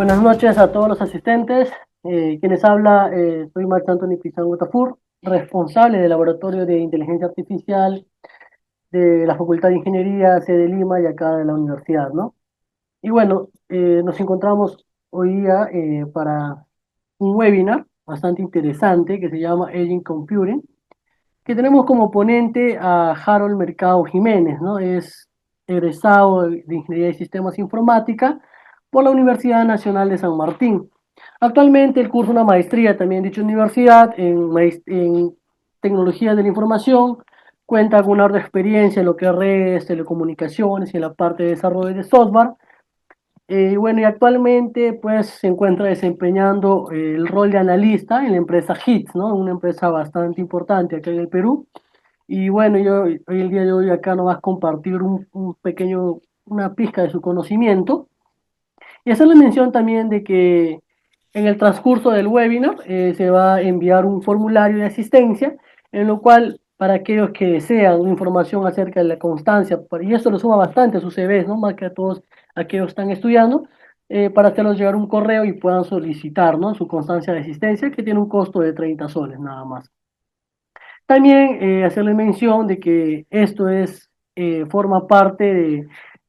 Buenas noches a todos los asistentes. Quienes habla, soy Max Anthony Pizarro Tafur, responsable del Laboratorio de Inteligencia Artificial de la Facultad de Ingeniería, sede Lima y acá de la universidad, ¿no? Y bueno, nos encontramos hoy día para un webinar bastante interesante que se llama Aging Computing, que tenemos como ponente a Harold Mercado Jiménez, ¿no? Es egresado de Ingeniería de Sistemas Informática por la Universidad Nacional de San Martín. Actualmente él cursa una maestría también en dicha universidad en tecnología de la información, cuenta con una larga experiencia en lo que es redes, telecomunicaciones y en la parte de desarrollo de software. Bueno, y actualmente pues se encuentra desempeñando el rol de analista en la empresa HITS, ¿no? Una empresa bastante importante acá en el Perú. Y bueno, yo hoy el día de hoy acá nos vas a compartir un pequeño, una pizca de su conocimiento y hacerle mención también de que en el transcurso del webinar se va a enviar un formulario de asistencia en lo cual para aquellos que desean información acerca de la constancia, y esto lo suma bastante a sus CVs, ¿no? Más que a todos aquellos que están estudiando, para hacerlos llegar un correo y puedan solicitar, ¿no? Su constancia de asistencia que tiene un costo de 30 soles nada más. También hacerle mención de que esto forma parte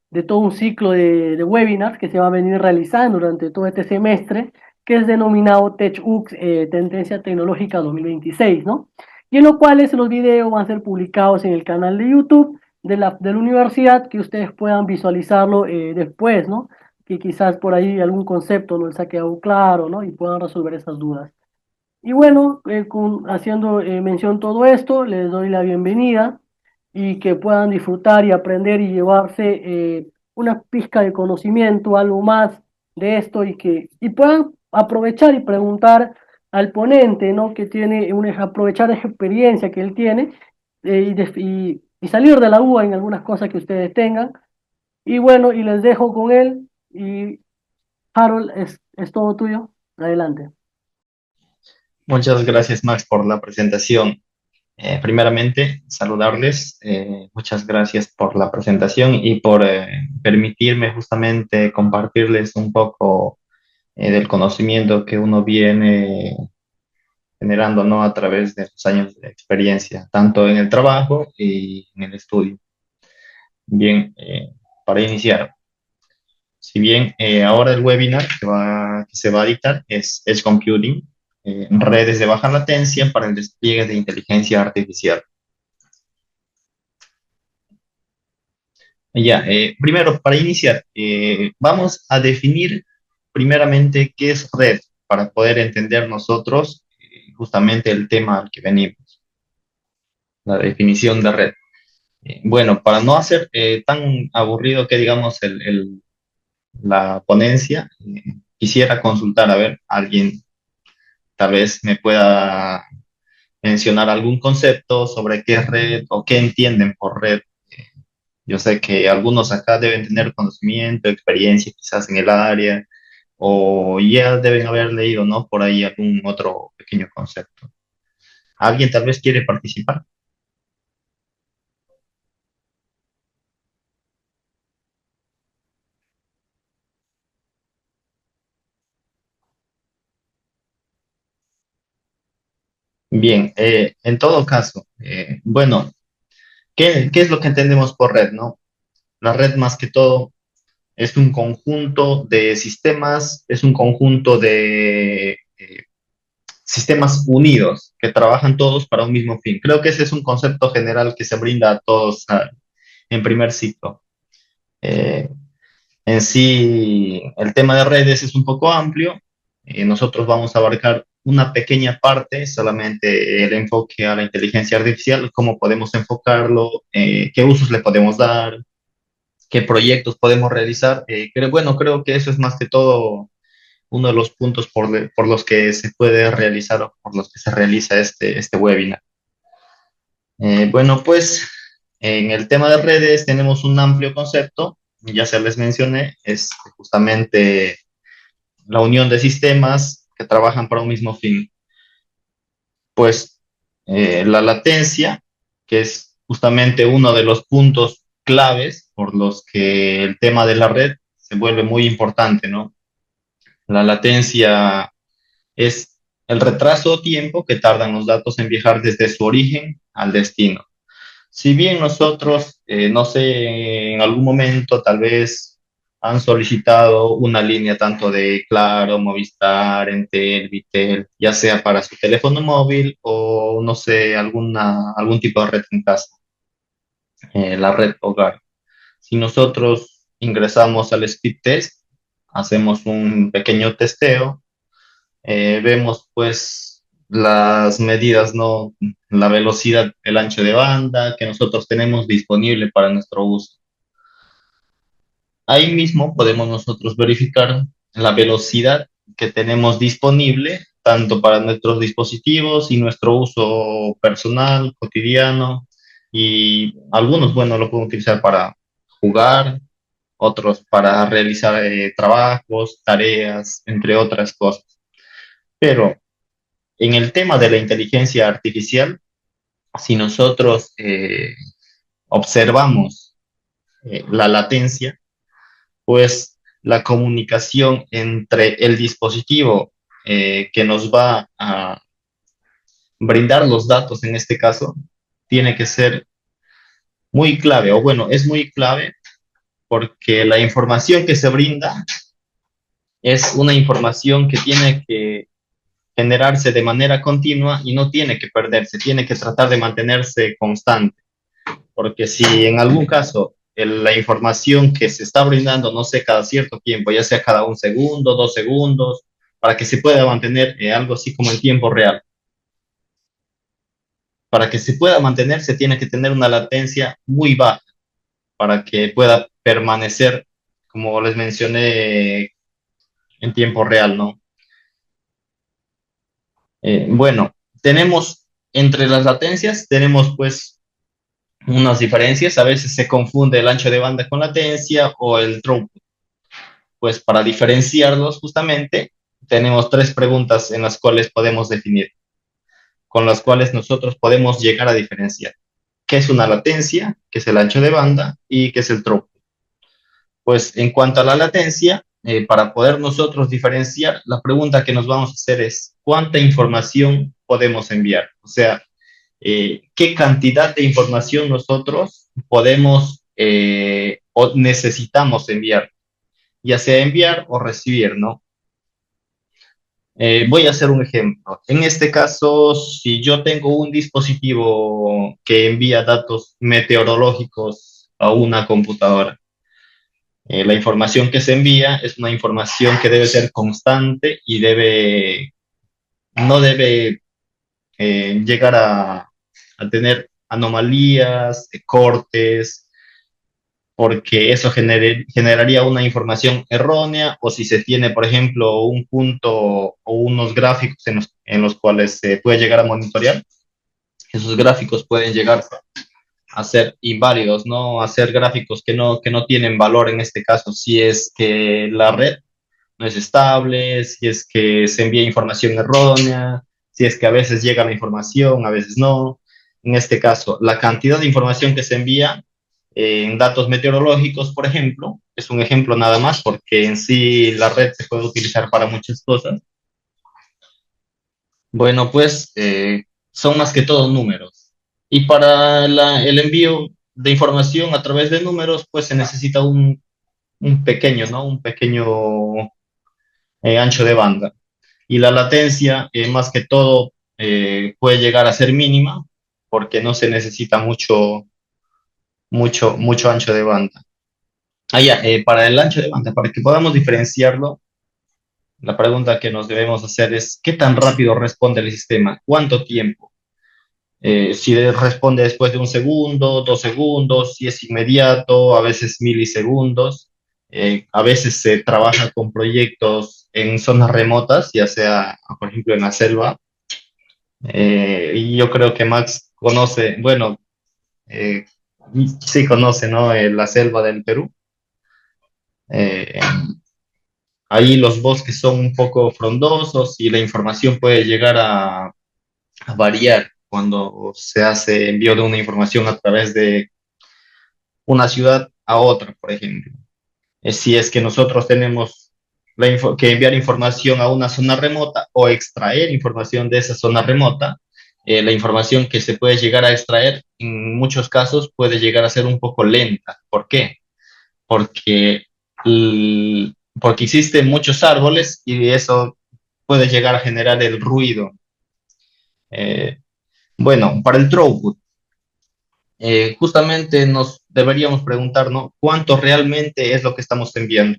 de todo un ciclo de webinars que se va a venir realizando durante todo este semestre, que es denominado TechUX Tendencia Tecnológica 2026, ¿no? Y en los cuales los videos van a ser publicados en el canal de YouTube de la universidad, que ustedes puedan visualizarlo después, ¿no? Que quizás por ahí algún concepto no les ha quedado claro, ¿no? Y puedan resolver esas dudas. Y bueno, haciendo mención todo esto, les doy la bienvenida y que puedan disfrutar y aprender y llevarse una pizca de conocimiento, algo más de esto y puedan aprovechar y preguntar al ponente, ¿no? Que tiene aprovechar esa experiencia que él tiene y salir de la UA en algunas cosas que ustedes tengan. Y bueno, y les dejo con él y Harold, es todo tuyo. Adelante. Muchas gracias, Max, por la presentación. Primeramente, saludarles. Muchas gracias por la presentación y por permitirme justamente compartirles un poco del conocimiento que uno viene generando, ¿no? A través de los años de experiencia, tanto en el trabajo y en el estudio. Bien, para iniciar, si bien ahora el webinar que se va a dictar es Edge Computing, redes de baja latencia para el despliegue de inteligencia artificial. Ya, primero, para iniciar, vamos a definir primeramente qué es red para poder entender nosotros justamente el tema al que venimos, la definición de red. Bueno, para no hacer tan aburrido que digamos la ponencia, quisiera consultar a ver, alguien tal vez me pueda mencionar algún concepto sobre qué es red o qué entienden por red. Yo sé que algunos acá deben tener conocimiento, experiencia quizás en el área, o ya deben haber leído, ¿no? Por ahí algún otro pequeño concepto. ¿Alguien tal vez quiere participar? Bien, en todo caso, bueno, ¿qué es lo que entendemos por red, no? La red más que todo es un conjunto de sistemas, es un conjunto de sistemas unidos que trabajan todos para un mismo fin. Creo que ese es un concepto general que se brinda a todos en primer ciclo. Eh, en sí, el tema de redes es un poco amplio. Nosotros vamos a abarcar una pequeña parte, solamente el enfoque a la inteligencia artificial, cómo podemos enfocarlo, qué usos le podemos dar, qué proyectos podemos realizar. Bueno, creo que eso es más que todo uno de los puntos por los que se puede realizar o por los que se realiza este webinar. Bueno, pues en el tema de redes tenemos un amplio concepto, ya se les mencioné, es justamente la unión de sistemas que trabajan para un mismo fin. Pues la latencia, que es justamente uno de los puntos claves por los que el tema de la red se vuelve muy importante, ¿no? La latencia es el retraso o tiempo que tardan los datos en viajar desde su origen al destino. Si bien nosotros, no sé, en algún momento tal vez han solicitado una línea tanto de Claro, Movistar, Entel, Vitel, ya sea para su teléfono móvil o no sé, algún tipo de red en casa, la red hogar. Si nosotros ingresamos al speed test, hacemos un pequeño testeo, vemos pues las medidas, ¿no? La velocidad, el ancho de banda que nosotros tenemos disponible para nuestro uso. Ahí mismo podemos nosotros verificar la velocidad que tenemos disponible, tanto para nuestros dispositivos y nuestro uso personal, cotidiano, y algunos, bueno, lo pueden utilizar para jugar, otros para realizar trabajos, tareas, entre otras cosas. Pero en el tema de la inteligencia artificial, si nosotros observamos la latencia, pues la comunicación entre el dispositivo que nos va a brindar los datos en este caso, tiene que ser muy clave, o bueno, es muy clave porque la información que se brinda es una información que tiene que generarse de manera continua y no tiene que perderse, tiene que tratar de mantenerse constante, porque si en algún caso la información que se está brindando, no sé, cada cierto tiempo, ya sea cada un segundo, 2 segundos, para que se pueda mantener algo así como en tiempo real. Para que se pueda mantener, se tiene que tener una latencia muy baja para que pueda permanecer, como les mencioné, en tiempo real, ¿no? Bueno, tenemos entre las latencias, tenemos pues unas diferencias. A veces se confunde el ancho de banda con latencia o el throughput. Pues para diferenciarlos justamente, tenemos tres preguntas en las cuales podemos definir, con las cuales nosotros podemos llegar a diferenciar. ¿Qué es una latencia? ¿Qué es el ancho de banda? ¿Y qué es el throughput? Pues en cuanto a la latencia, para poder nosotros diferenciar, la pregunta que nos vamos a hacer es, ¿cuánta información podemos enviar? O sea, qué cantidad de información nosotros podemos o necesitamos enviar, ya sea enviar o recibir, ¿no? Voy a hacer un ejemplo. En este caso, si yo tengo un dispositivo que envía datos meteorológicos a una computadora, la información que se envía es una información que debe ser constante y no debe llegar a tener anomalías, cortes, porque eso generaría una información errónea, o si se tiene, por ejemplo, un punto o unos gráficos en los cuales se puede llegar a monitorear, esos gráficos pueden llegar a ser inválidos, ¿no? A ser gráficos que no tienen valor en este caso, si es que la red no es estable, si es que se envía información errónea, si es que a veces llega la información, a veces no. En este caso, la cantidad de información que se envía en datos meteorológicos, por ejemplo, es un ejemplo nada más, porque en sí la red se puede utilizar para muchas cosas. Bueno, pues son más que todo números. Y para el envío de información a través de números, pues se necesita un pequeño, ¿no? Un pequeño ancho de banda. Y la latencia, más que todo, puede llegar a ser mínima porque no se necesita mucho ancho de banda. Ah, ya, para el ancho de banda, para que podamos diferenciarlo, la pregunta que nos debemos hacer es, ¿qué tan rápido responde el sistema? ¿Cuánto tiempo? Si responde después de un segundo, 2 segundos, si es inmediato, a veces milisegundos. A veces se trabaja con proyectos en zonas remotas, ya sea, por ejemplo, en la selva. Y yo creo que Max conoce, bueno, eh, sí conoce, ¿no? La selva del Perú. Eh, Ahí los bosques son un poco frondosos y la información puede llegar a variar cuando se hace envío de una información a través de una ciudad a otra, por ejemplo. Si es que nosotros tenemos que enviar información a una zona remota o extraer información de esa zona remota. La información que se puede llegar a extraer en muchos casos puede llegar a ser un poco lenta. ¿Por qué? Porque, porque existen muchos árboles y eso puede llegar a generar el ruido. Eh, bueno, para el throughput, justamente nos deberíamos preguntar, ¿no? ¿Cuánto realmente es lo que estamos enviando?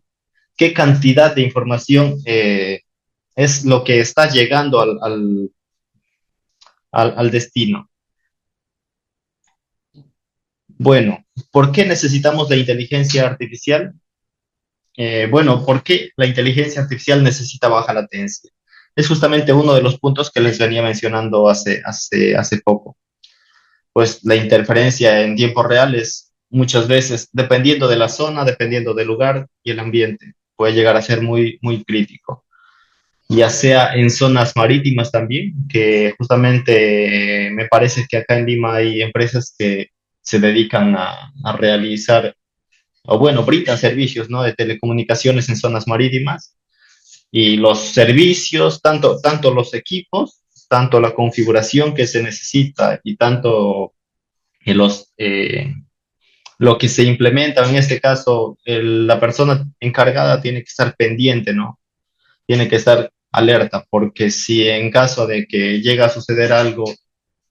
¿Qué cantidad de información es lo que está llegando al destino? Bueno, ¿por qué necesitamos la inteligencia artificial? Bueno, ¿por qué la inteligencia artificial necesita baja latencia? Es justamente uno de los puntos que les venía mencionando hace poco. Pues la interferencia en tiempo real es muchas veces, dependiendo de la zona, dependiendo del lugar y el ambiente, puede llegar a ser muy crítico. Ya sea en zonas marítimas también, que justamente me parece que acá en Lima hay empresas que se dedican a realizar, o bueno, brindan servicios, ¿no? De telecomunicaciones en zonas marítimas y los servicios, tanto los equipos, tanto la configuración que se necesita y tanto los, lo que se implementa, en este caso, la persona encargada tiene que estar pendiente, ¿no? Tiene que estar alerta, porque si en caso de que llega a suceder algo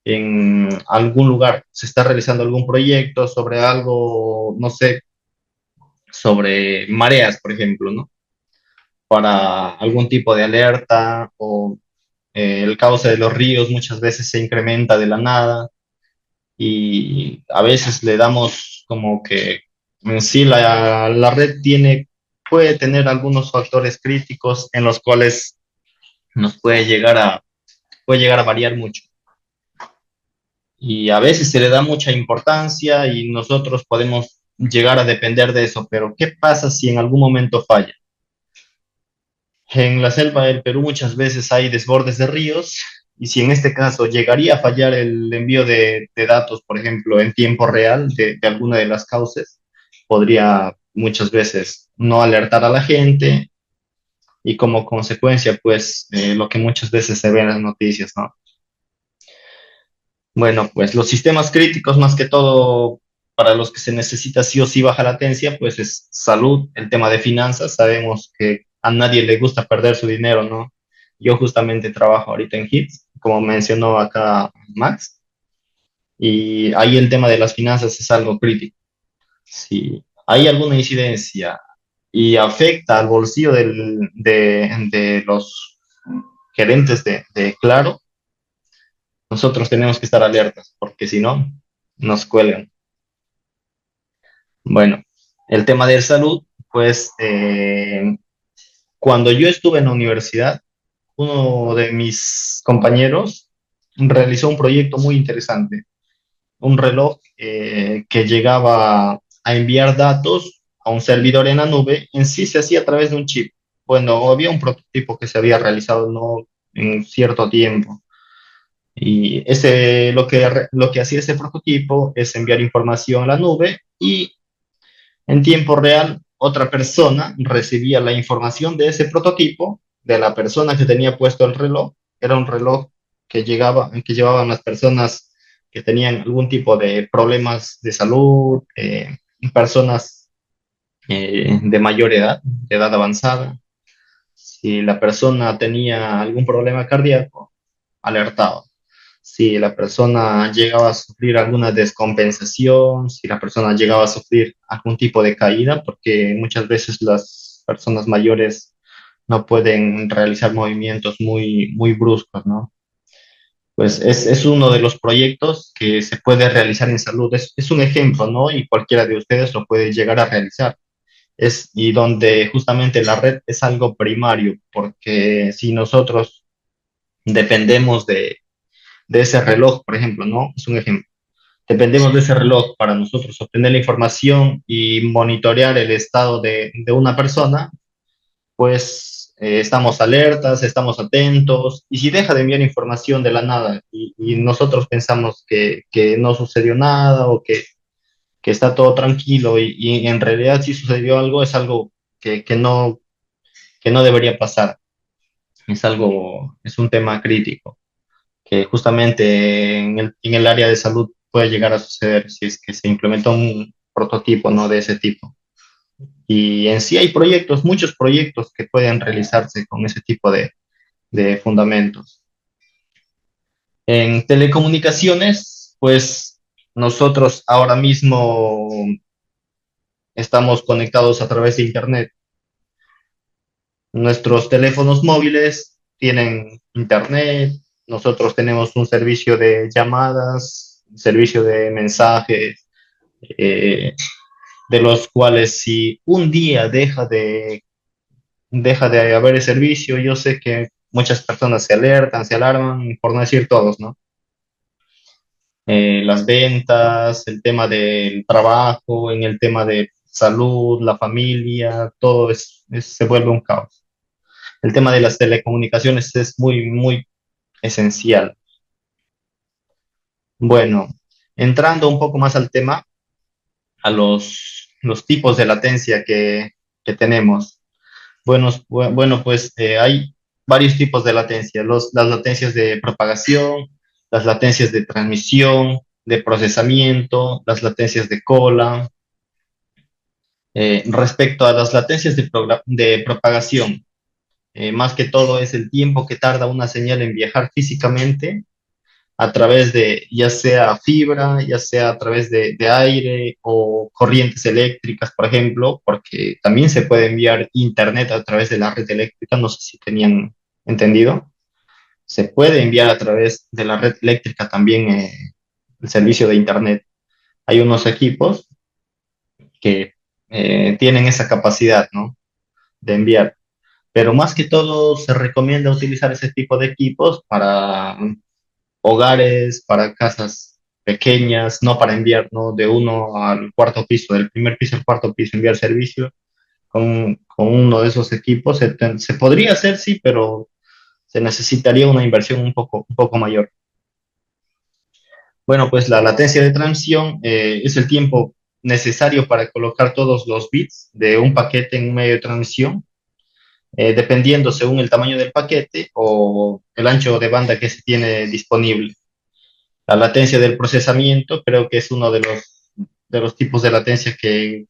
en algún lugar, se está realizando algún proyecto sobre algo, no sé, sobre mareas, por ejemplo, ¿no? Para algún tipo de alerta o el cauce de los ríos muchas veces se incrementa de la nada y a veces le damos como que en sí la red puede tener algunos factores críticos en los cuales nos puede llegar a variar mucho. Y a veces se le da mucha importancia y nosotros podemos llegar a depender de eso, pero ¿qué pasa si en algún momento falla? En la selva del Perú muchas veces hay desbordes de ríos y si en este caso llegaría a fallar el envío de datos, por ejemplo, en tiempo real de alguna de las causas, podría muchas veces no alertar a la gente y como consecuencia, pues lo que muchas veces se ve en las noticias, ¿no? Bueno, pues los sistemas críticos, más que todo para los que se necesita sí o sí baja latencia, pues es salud, el tema de finanzas. Sabemos que a nadie le gusta perder su dinero, ¿no? Yo justamente trabajo ahorita en Hits, como mencionó acá Max, y ahí el tema de las finanzas es algo crítico. Si hay alguna incidencia y afecta al bolsillo de los gerentes de Claro, nosotros tenemos que estar alertas, porque si no, nos cuelgan. Bueno, el tema de salud, pues cuando yo estuve en la universidad, uno de mis compañeros realizó un proyecto muy interesante, un reloj que llegaba a enviar datos a un servidor en la nube, en sí se hacía a través de un chip. Bueno, había un prototipo que se había realizado no en cierto tiempo. Y lo que hacía ese prototipo es enviar información a la nube y en tiempo real, otra persona recibía la información de ese prototipo, de la persona que tenía puesto el reloj. Era un reloj que llevaban las personas que tenían algún tipo de problemas de salud, personas de mayor edad, de edad avanzada. Si la persona tenía algún problema cardíaco, alertaba. Si la persona llegaba a sufrir alguna descompensación, si la persona llegaba a sufrir algún tipo de caída, porque muchas veces las personas mayores no pueden realizar movimientos muy bruscos, ¿no? Pues es uno de los proyectos que se puede realizar en salud. Es un ejemplo, ¿no? Y cualquiera de ustedes lo puede llegar a realizar. Y donde justamente la red es algo primario, porque si nosotros dependemos de ese reloj, por ejemplo, ¿no? Es un ejemplo. Dependemos de ese reloj para nosotros obtener la información y monitorear el estado de una persona, pues estamos alertas, estamos atentos, y si deja de enviar información de la nada y nosotros pensamos que no sucedió nada o que está todo tranquilo y en realidad sí sucedió algo, es algo que que no debería pasar. Es un tema crítico, que justamente en el área de salud puede llegar a suceder si es que se implementa un prototipo, ¿no? De ese tipo. Y en sí hay proyectos, muchos proyectos que pueden realizarse con ese tipo de fundamentos. En telecomunicaciones, pues nosotros ahora mismo estamos conectados a través de Internet. Nuestros teléfonos móviles tienen Internet, nosotros tenemos un servicio de llamadas, un servicio de mensajes, eh, de los cuales si un día deja de haber el servicio, yo sé que muchas personas se alertan, se alarman, por no decir todos, ¿no? Las ventas, el tema del trabajo, en el tema de salud, la familia, todo se vuelve un caos. El tema de las telecomunicaciones es muy, muy esencial. Bueno, entrando un poco más al tema, a los tipos de latencia que tenemos. Bueno, pues hay varios tipos de latencia. Las latencias de propagación, las latencias de transmisión, de procesamiento, las latencias de cola. Respecto a las latencias de propagación, más que todo es el tiempo que tarda una señal en viajar físicamente a través de ya sea fibra, ya sea a través de aire o corrientes eléctricas, por ejemplo, porque también se puede enviar internet a través de la red eléctrica, no sé si tenían entendido. Se puede enviar a través de la red eléctrica también el servicio de internet. Hay unos equipos que tienen esa capacidad, ¿no? De enviar. Pero más que todo se recomienda utilizar ese tipo de equipos para hogares, para casas pequeñas, no para enviar, ¿no? De uno al cuarto piso, del primer piso al cuarto piso, enviar servicio con uno de esos equipos. Se podría hacer, sí, pero se necesitaría una inversión un poco mayor. Bueno, pues la latencia de transmisión es el tiempo necesario para colocar todos los bits de un paquete en un medio de transmisión, dependiendo según el tamaño del paquete o el ancho de banda que se tiene disponible. La latencia del procesamiento creo que es uno de los tipos de latencia que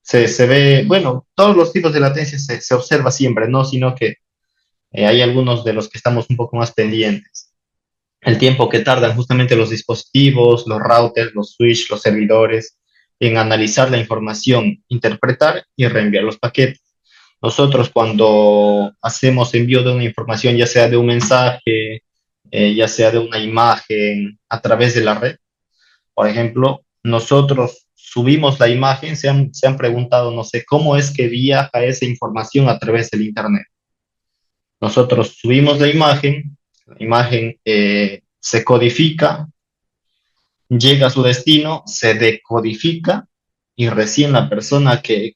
se ve, bueno, todos los tipos de latencia se observa siempre, ¿no? Sino que hay algunos de los que estamos un poco más pendientes. El tiempo que tardan justamente los dispositivos, los routers, los switches, los servidores, en analizar la información, interpretar y reenviar los paquetes. Nosotros cuando hacemos envío de una información, ya sea de un mensaje, ya sea de una imagen a través de la red, por ejemplo, nosotros subimos la imagen, se han preguntado, no sé, cómo es que viaja esa información a través del Internet. Nosotros subimos la imagen se codifica, llega a su destino, se decodifica y recién la persona que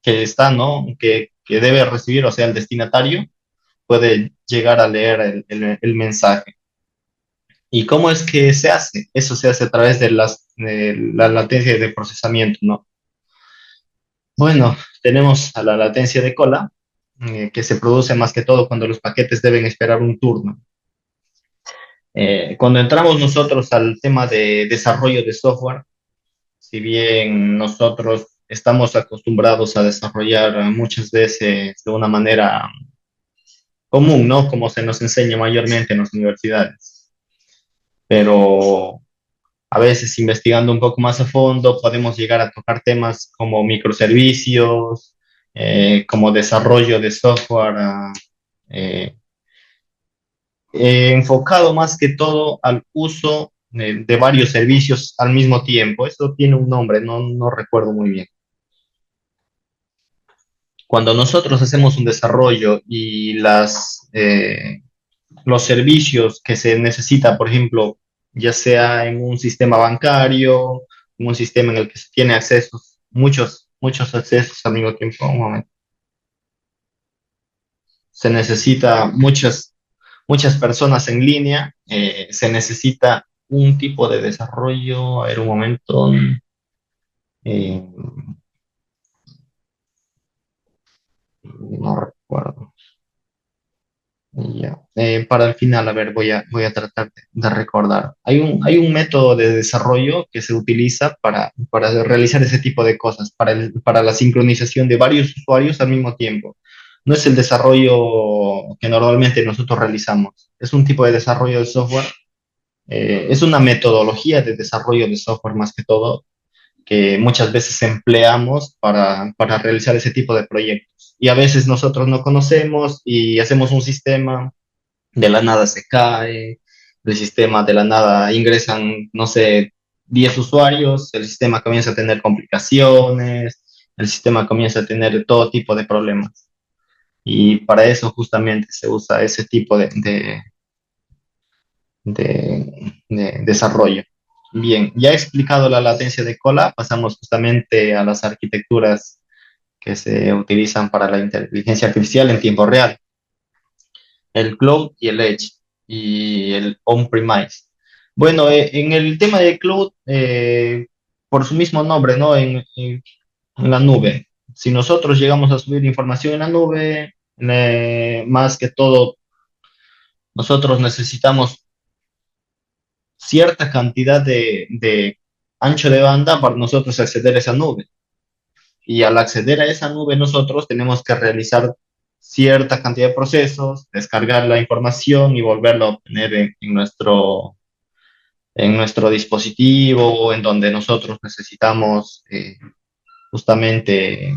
está, ¿no? Que debe recibir, o sea, el destinatario, puede llegar a leer el mensaje. ¿Y cómo es que se hace? Eso se hace a través de la latencia de procesamiento, ¿no? Bueno, tenemos a la latencia de cola, que se produce más que todo cuando los paquetes deben esperar un turno. Cuando entramos nosotros al tema de desarrollo de software, si bien nosotros estamos acostumbrados a desarrollar muchas veces de una manera común, ¿no? Como se nos enseña mayormente en las universidades. Pero a veces investigando un poco más a fondo podemos llegar a tocar temas como microservicios, como desarrollo de software, eh, enfocado más que todo al uso de varios servicios al mismo tiempo. Eso tiene un nombre, no recuerdo muy bien. Cuando nosotros hacemos un desarrollo y los servicios que se necesita, por ejemplo, ya sea en un sistema bancario, en un sistema en el que se tiene accesos, muchos accesos al mismo tiempo, un momento. Se necesita muchas personas en línea, se necesita un tipo de desarrollo, a ver un momento, eh, No recuerdo. Ya. Para el final, a ver, voy a tratar de recordar. Hay un método de desarrollo que se utiliza para realizar ese tipo de cosas, para la sincronización de varios usuarios al mismo tiempo. No es el desarrollo que normalmente nosotros realizamos. Es un tipo de desarrollo de software. Es una metodología de desarrollo de software más que todo, que muchas veces empleamos para realizar ese tipo de proyectos. Y a veces nosotros no conocemos y hacemos un sistema, de la nada se cae, el sistema de la nada ingresan, no sé, 10 usuarios, el sistema comienza a tener complicaciones, el sistema comienza a tener todo tipo de problemas. Y para eso justamente se usa ese tipo de desarrollo. Bien, ya he explicado la latencia de cola, pasamos justamente a las arquitecturas que se utilizan para la inteligencia artificial en tiempo real, el cloud y el edge y el on-premise. Bueno, en el tema de cloud, por su mismo nombre, ¿no? En la nube. Si nosotros llegamos a subir información en la nube, más que todo, nosotros necesitamos cierta cantidad de ancho de banda para nosotros acceder a esa nube. Y al acceder a esa nube, nosotros tenemos que realizar cierta cantidad de procesos, descargar la información y volverla a obtener en nuestro dispositivo, en donde nosotros necesitamos justamente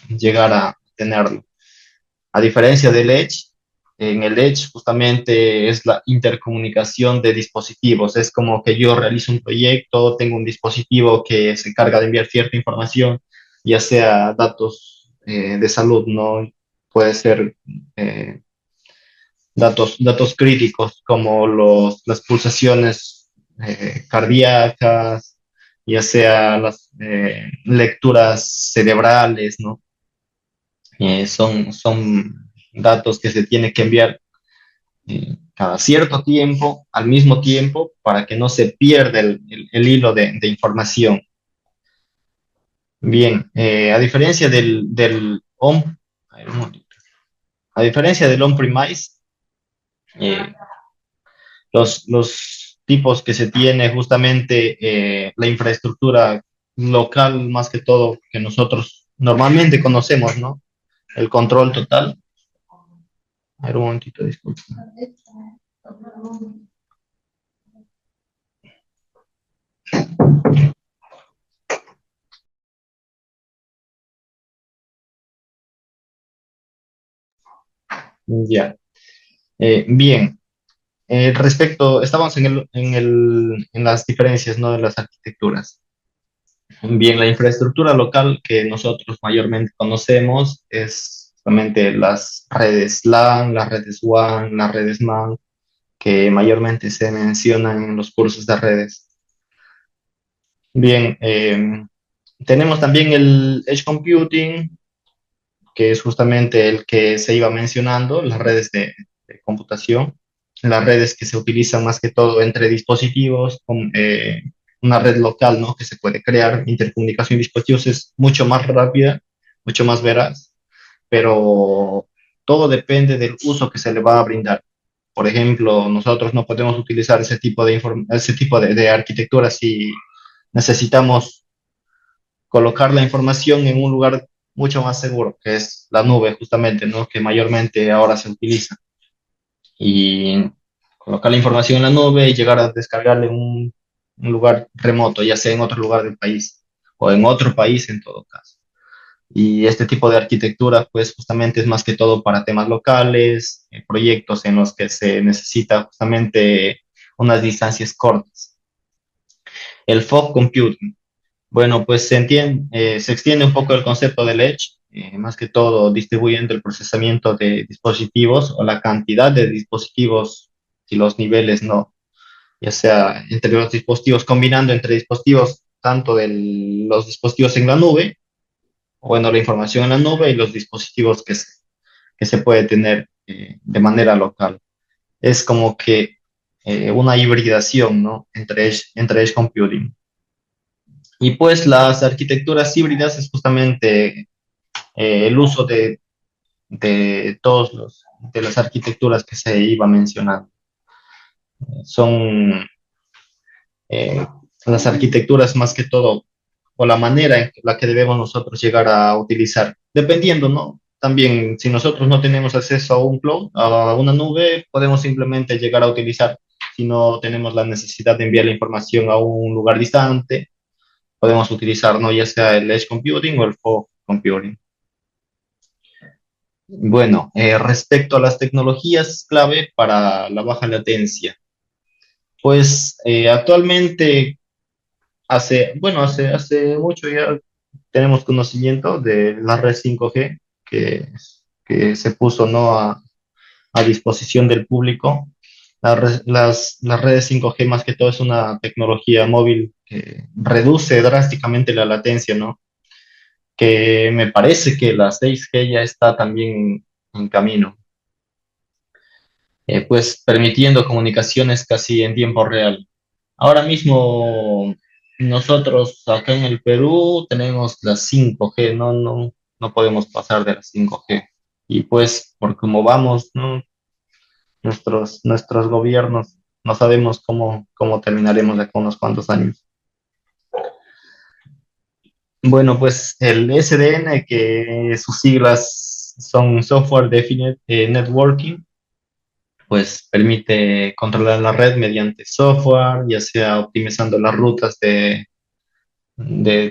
llegar a tenerlo. A diferencia del Edge, en el Edge justamente es la intercomunicación de dispositivos. Es como que yo realizo un proyecto, tengo un dispositivo que se encarga de enviar cierta información, ya sea datos de salud, ¿no? Puede ser datos críticos como las pulsaciones cardíacas, ya sea las lecturas cerebrales, ¿no? Son datos que se tiene que enviar cada cierto tiempo, al mismo tiempo, para que no se pierda el hilo de información. Bien, a diferencia a ver, un momentito. A diferencia del on-premise, eh, los tipos que se tiene justamente la infraestructura local, más que todo, que nosotros normalmente conocemos, ¿no? El control total. A ver, un momentito, disculpe. Ya. Bien, estábamos en las diferencias, ¿no? De las arquitecturas. Bien, la infraestructura local que nosotros mayormente conocemos es justamente las redes LAN, las redes WAN, las redes MAN, que mayormente se mencionan en los cursos de redes. Bien, tenemos también el Edge Computing, que es justamente el que se iba mencionando, las redes de computación, las redes que se utilizan más que todo entre dispositivos, una red local, ¿no? Que se puede crear, intercomunicación de dispositivos es mucho más rápida, mucho más veraz, pero todo depende del uso que se le va a brindar. Por ejemplo, nosotros no podemos utilizar ese tipo de arquitectura si necesitamos colocar la información en un lugar mucho más seguro, que es la nube, justamente, ¿no? Que mayormente ahora se utiliza. Y colocar la información en la nube y llegar a descargarla en un lugar remoto, ya sea en otro lugar del país o en otro país en todo caso. Y este tipo de arquitectura, pues justamente es más que todo para temas locales, proyectos en los que se necesita justamente unas distancias cortas. El fog computing. Bueno, pues se extiende un poco el concepto del edge, más que todo distribuyendo el procesamiento de dispositivos o la cantidad de dispositivos y los niveles no, ya sea entre los dispositivos, combinando entre dispositivos, tanto de los dispositivos en la nube, o bueno, la información en la nube y los dispositivos que se puede tener de manera local. Es como que una hibridación, ¿no? Entre edge computing. Y pues las arquitecturas híbridas es justamente el uso de de de las arquitecturas que se iba mencionando. Son eh, las arquitecturas más que todo, o la manera en la que debemos nosotros llegar a utilizar, dependiendo, ¿no? También, si nosotros no tenemos acceso a un cloud, a una nube, podemos simplemente llegar a utilizar, si no tenemos la necesidad de enviar la información a un lugar distante, podemos utilizar, ¿no? Ya sea el edge computing o el fog computing. Bueno, respecto a las tecnologías clave para la baja latencia, pues actualmente hace mucho ya tenemos conocimiento de la red 5G que se puso, ¿no? A disposición del público. Las redes 5G más que todo es una tecnología móvil que reduce drásticamente la latencia, ¿no? Que me parece que la 6G ya está también en camino, pues permitiendo comunicaciones casi en tiempo real. Ahora mismo nosotros acá en el Perú tenemos la 5G, no podemos pasar de la 5G. Y pues por cómo vamos, ¿no? Nuestros gobiernos, no sabemos cómo terminaremos de acá unos cuantos años. Bueno, pues el SDN, que sus siglas son Software Definite Networking, pues permite controlar la red mediante software, ya sea optimizando las rutas de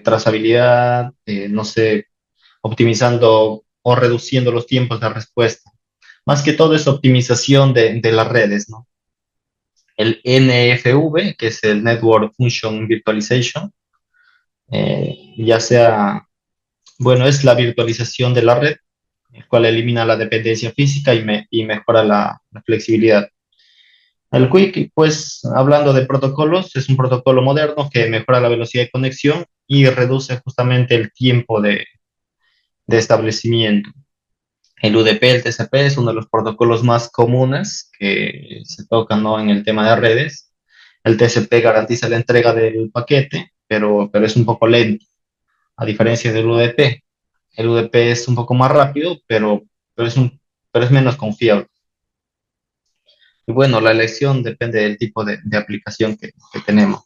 trazabilidad, no sé, optimizando o reduciendo los tiempos de respuesta. Más que todo es optimización de las redes, ¿no? El NFV, que es el Network Function Virtualization, ya sea, bueno, es la virtualización de la red, el cual elimina la dependencia física y mejora la flexibilidad. El Quick, pues hablando de protocolos, es un protocolo moderno que mejora la velocidad de conexión y reduce justamente el tiempo de establecimiento. El UDP, el TCP, es uno de los protocolos más comunes que se tocan, ¿no? En el tema de redes. El TCP garantiza la entrega del paquete, pero es un poco lento, a diferencia del UDP. El UDP es un poco más rápido, pero pero es menos confiable. Y bueno, la elección depende del tipo de aplicación que tenemos.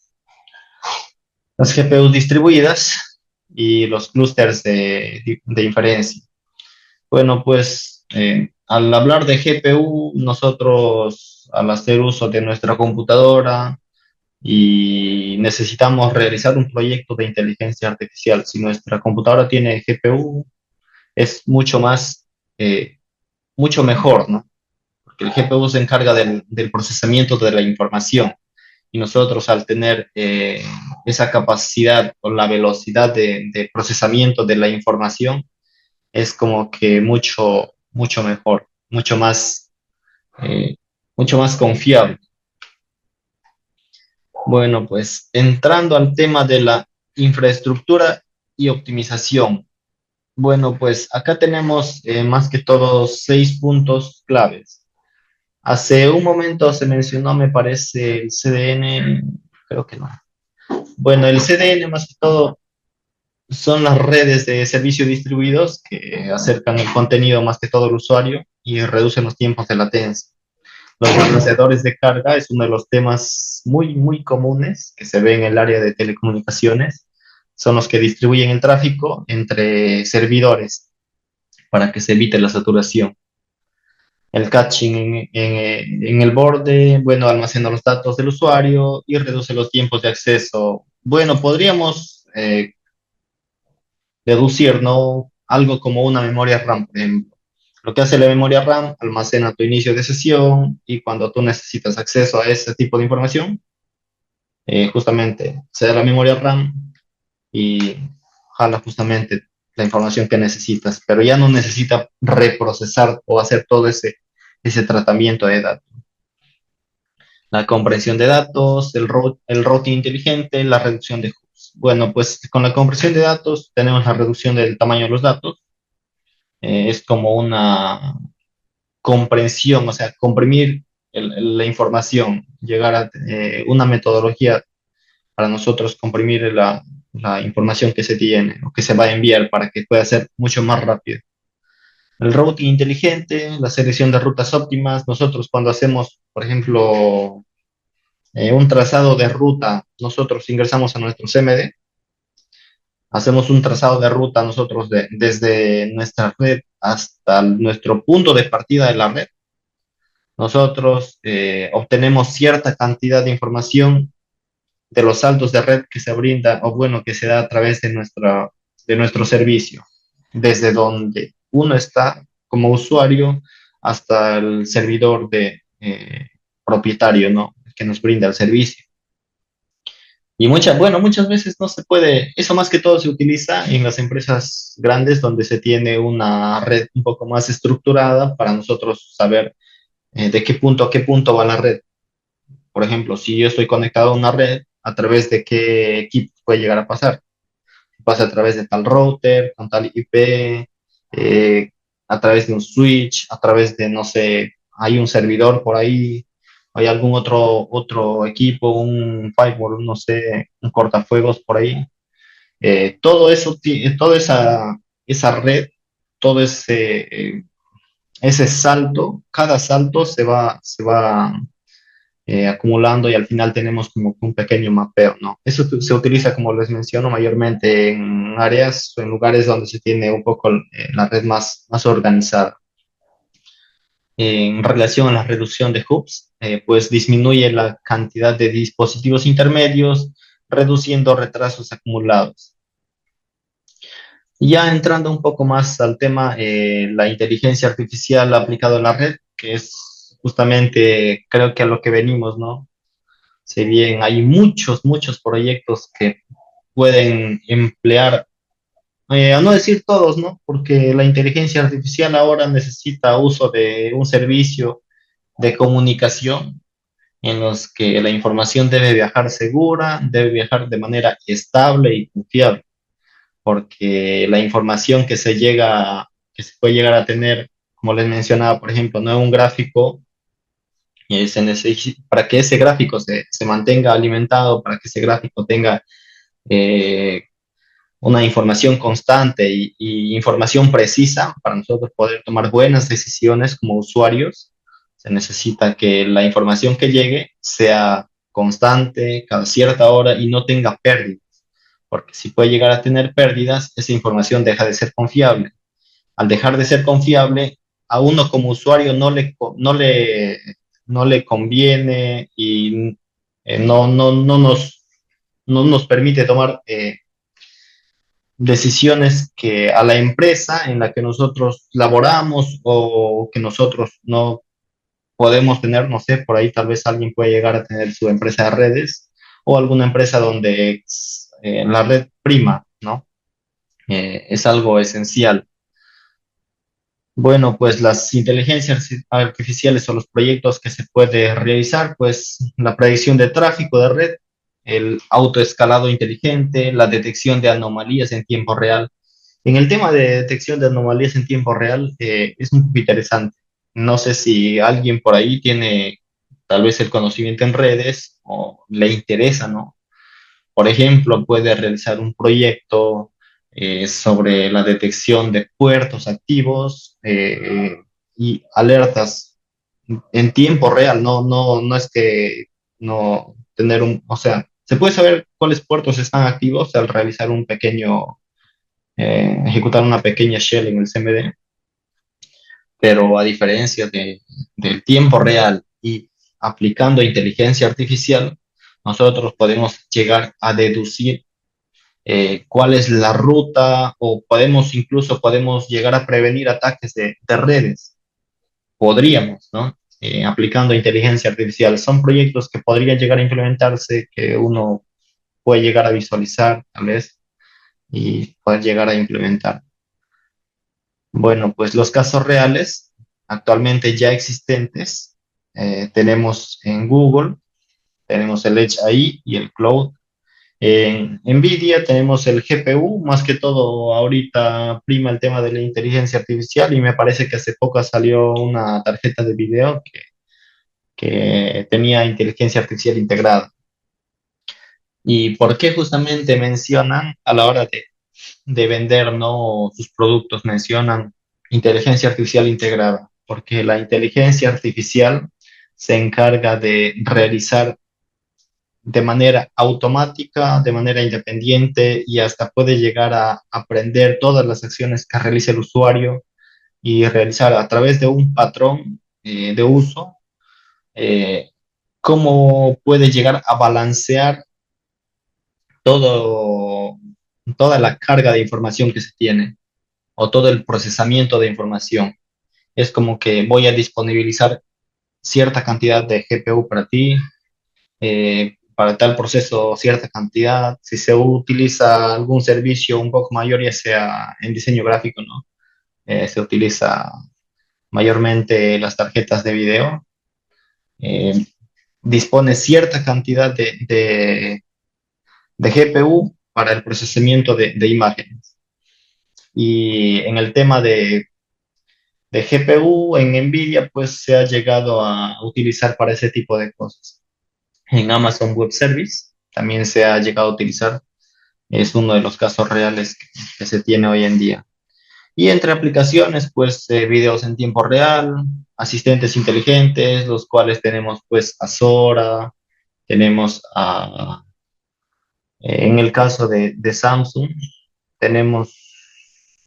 Las GPUs distribuidas y los clústeres de inferencia. Bueno, pues al hablar de GPU, nosotros al hacer uso de nuestra computadora y necesitamos realizar un proyecto de inteligencia artificial, si nuestra computadora tiene GPU, es eh, mucho mejor, ¿no? Porque el GPU se encarga del procesamiento de la información y nosotros al tener esa capacidad o la velocidad de procesamiento de la información, es como que mucho mejor, eh, mucho más confiable. Bueno, pues entrando al tema de la infraestructura y optimización. Bueno, pues acá tenemos más que todo 6 puntos claves. Hace un momento se mencionó, me parece, el CDN, creo que no. Bueno, el CDN más que todo son las redes de servicios distribuidos que acercan el contenido más que todo al usuario y reducen los tiempos de latencia. Los balanceadores de carga es uno de los temas muy comunes que se ve en el área de telecomunicaciones. Son los que distribuyen el tráfico entre servidores para que se evite la saturación. El caching en el borde, bueno, almacena los datos del usuario y reduce los tiempos de acceso. Bueno, podríamos deducir, ¿no? Algo como una memoria RAM, por ejemplo. Lo que hace la memoria RAM, almacena tu inicio de sesión y cuando tú necesitas acceso a ese tipo de información, justamente se da la memoria RAM y jala justamente la información que necesitas, pero ya no necesita reprocesar o hacer todo ese tratamiento de datos. La comprensión de datos, el routing inteligente, la reducción de hooks. Bueno, pues con la comprensión de datos tenemos la reducción del tamaño de los datos. Es como una comprensión, o sea, comprimir la información, llegar a una metodología para nosotros comprimir la información que se tiene o que se va a enviar para que pueda ser mucho más rápido. el routing inteligente, la selección de rutas óptimas. Nosotros cuando hacemos, por ejemplo, un trazado de ruta, nosotros ingresamos a nuestro CMD, hacemos un trazado de ruta nosotros desde nuestra red hasta nuestro punto de partida de la red. Nosotros obtenemos cierta cantidad de información de los saltos de red que se brinda o bueno, que se da a través de nuestro servicio, desde donde uno está como usuario hasta el servidor propietario, ¿no? Que nos brinda el servicio. Y bueno, muchas veces no se puede, eso más que todo se utiliza en las empresas grandes donde se tiene una red un poco más estructurada para nosotros saber de qué punto a qué punto va la red. Por ejemplo, si yo estoy conectado a una red, a través de qué equipo puede llegar a pasar. Pasa a través de tal router, con tal IP, eh, a través de un switch, a través de, no sé, hay un servidor por ahí, hay algún otro equipo, un firewall, no sé, un cortafuegos por ahí. Todo eso, toda esa red, todo ese salto, cada salto se va acumulando y al final tenemos como que un pequeño mapeo, ¿no? Eso se utiliza, como les menciono, mayormente en áreas o en lugares donde se tiene un poco la red más organizada. En relación a la reducción de hubs, pues disminuye la cantidad de dispositivos intermedios, reduciendo retrasos acumulados. Ya entrando un poco más al tema, la inteligencia artificial aplicada a la red, que es justamente, creo que a lo que venimos, ¿no? Si bien hay muchos proyectos que pueden emplear, a no decir todos, ¿no? Porque la inteligencia artificial ahora necesita uso de un servicio de comunicación en los que la información debe viajar segura, debe viajar de manera estable y confiable, porque la información que se puede llegar a tener, como les mencionaba, por ejemplo, no es un gráfico, para que ese gráfico se mantenga alimentado, para que ese gráfico tenga eh, una información constante y información precisa para nosotros poder tomar buenas decisiones como usuarios, se necesita que la información que llegue sea constante cada cierta hora y no tenga pérdidas, porque si puede llegar a tener pérdidas, esa información deja de ser confiable. Al dejar de ser confiable, a uno como usuario no le conviene y no nos permite tomar decisiones que a la empresa en la que nosotros laboramos o que nosotros no podemos tener, no sé, por ahí tal vez alguien puede llegar a tener su empresa de redes o alguna empresa donde la red prima, ¿no? Es algo esencial. Bueno, pues las inteligencias artificiales o los proyectos que se puede realizar, pues la predicción de tráfico de red, el autoescalado inteligente, la detección de anomalías en tiempo real. En el tema de detección de anomalías en tiempo real, es un poco interesante. No sé si alguien por ahí tiene tal vez el conocimiento en redes o le interesa, ¿no? Por ejemplo, puede realizar un proyecto sobre la detección de puertos activos y alertas en tiempo real. No es que no tener o sea, se puede saber cuáles puertos están activos al realizar ejecutar una pequeña shell en el CMD, pero a diferencia del tiempo real y aplicando inteligencia artificial, nosotros podemos llegar a deducir cuál es la ruta o podemos llegar a prevenir ataques de redes. Podríamos, ¿no? Aplicando inteligencia artificial. Son proyectos que podrían llegar a implementarse, que uno puede llegar a visualizar, tal vez, y puede llegar a implementar. Bueno, pues los casos reales actualmente ya existentes, tenemos en Google, tenemos el Edge AI y el Cloud. En NVIDIA tenemos el GPU, más que todo ahorita prima el tema de la inteligencia artificial y me parece que hace poco salió una tarjeta de video que tenía inteligencia artificial integrada. ¿Y por qué justamente mencionan a la hora de vender, ¿no? Sus productos, mencionan? inteligencia artificial integrada, porque la inteligencia artificial se encarga de realizar de manera automática, de manera independiente y hasta puede llegar a aprender todas las acciones que realiza el usuario y realizar a través de un patrón de uso, eh, cómo puede llegar a balancear todo, toda la carga de información que se tiene o todo el procesamiento de información. Es como que voy a disponibilizar cierta cantidad de GPU para ti, para tal proceso cierta cantidad. Si se utiliza algún servicio un poco mayor, ya sea en diseño gráfico, ¿no? Se utiliza mayormente las tarjetas de video. eh, Dispone cierta cantidad de GPU para el procesamiento de imágenes. Y en el tema de GPU en NVIDIA, pues se ha llegado a utilizar para ese tipo de cosas. En Amazon Web Service también se ha llegado a utilizar, es uno de los casos reales que se tiene hoy en día. Y entre aplicaciones, pues videos en tiempo real, asistentes inteligentes, los cuales tenemos pues a Sora, tenemos en el caso de Samsung, tenemos